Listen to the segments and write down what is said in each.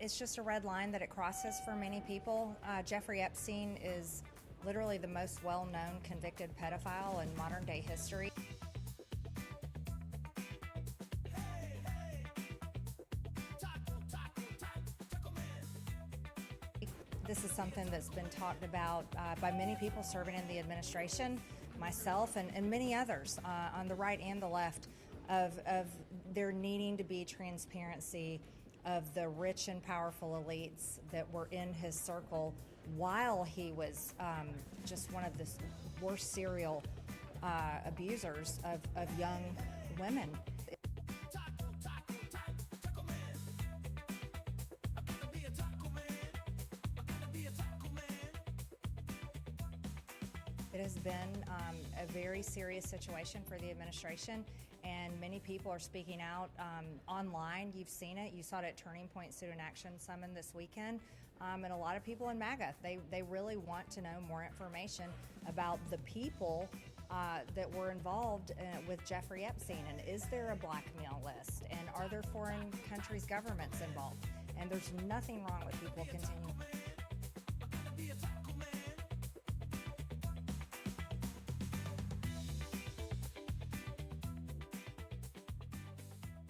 It's just a red line that it crosses for many people. Jeffrey Epstein is literally the most well-known convicted pedophile in modern-day history. This is something that's been talked about by many people serving in the administration, myself and many others on the right and the left, of there needing to be transparency of the rich and powerful elites that were in his circle while he was just one of the worst serial abusers of young women. It has been a very serious situation for the administration, and many people are speaking out online. You've seen it. You saw it at Turning Point Student Action Summit this weekend, and a lot of people in MAGA, they really want to know more information about the people that were involved with Jeffrey Epstein, and is there a blackmail list, and are there foreign countries' governments involved? And there's nothing wrong with people continuing.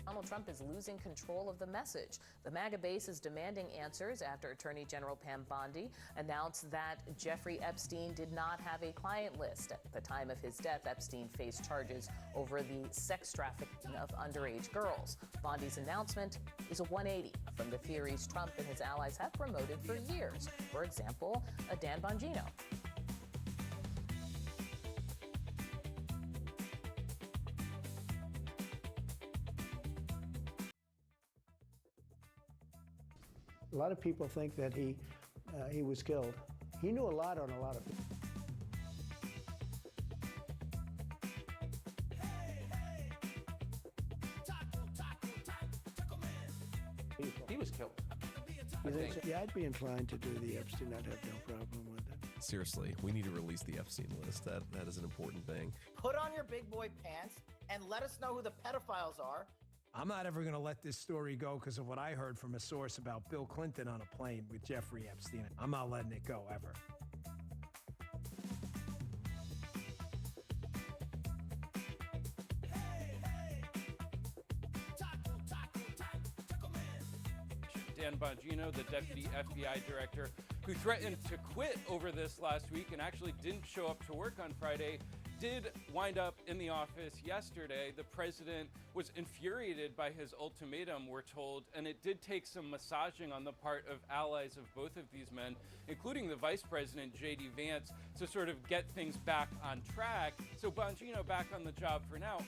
Donald Trump is losing control of the message. The MAGA base is demanding answers after Attorney General Pam Bondi announced that Jeffrey Epstein did not have a client list. At the time of his death, Epstein faced charges over the sex trafficking of underage girls. Bondi's announcement is a 180 from the theories Trump and his allies have promoted for years. For example, Dan Bongino. A lot of people think that he was killed. He knew a lot on a lot of people. He was killed. You think so? Yeah, I'd be inclined to do the Epstein. I'd have no problem with it. Seriously, we need to release the Epstein list. That is an important thing. Put on your big boy pants and let us know who the pedophiles are. I'm not ever going to let this story go because of what I heard from a source about Bill Clinton on a plane with Jeffrey Epstein. I'm not letting it go, ever. Dan Bongino, the deputy FBI director, who threatened to quit over this last week and actually didn't show up to work on Friday, did wind up in the office yesterday. The president was infuriated by his ultimatum, we're told, and it did take some massaging on the part of allies of both of these men, including the vice president, J.D. Vance, to sort of get things back on track. So Bongino back on the job for now.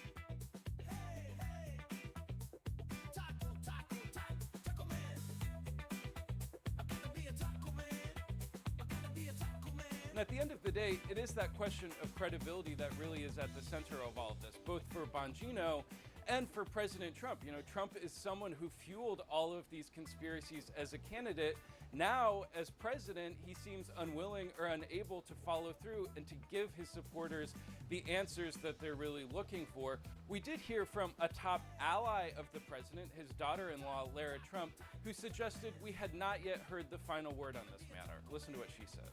And at the end of the day, it is that question of credibility that really is at the center of all of this, both for Bongino and for President Trump. You know, Trump is someone who fueled all of these conspiracies as a candidate. Now, as president, he seems unwilling or unable to follow through and to give his supporters the answers that they're really looking for. We did hear from a top ally of the president, his daughter-in-law, Lara Trump, who suggested we had not yet heard the final word on this matter. Listen to what she said.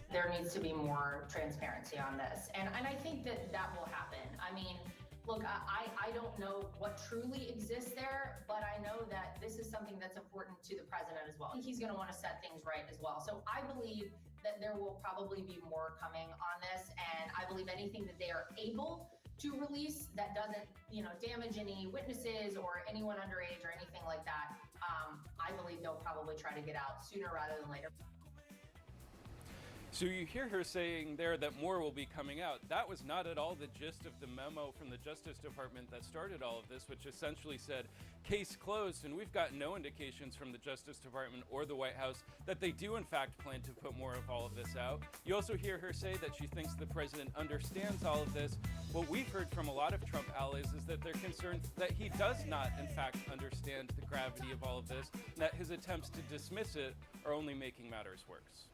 There needs to be more transparency on this. And I think that will happen. I mean, look, I don't know what truly exists there, but I know that this is something that's important to the president as well. I think he's going to want to set things right as well. So I believe that there will probably be more coming on this. And I believe anything that they are able to release that doesn't, damage any witnesses or anyone underage or anything like that, I believe they'll probably try to get out sooner rather than later. So you hear her saying there that more will be coming out. That was not at all the gist of the memo from the Justice Department that started all of this, which essentially said, case closed, and we've got no indications from the Justice Department or the White House that they do in fact plan to put more of all of this out. You also hear her say that she thinks the president understands all of this. What we've heard from a lot of Trump allies is that they're concerned that he does not in fact understand the gravity of all of this, and that his attempts to dismiss it are only making matters worse.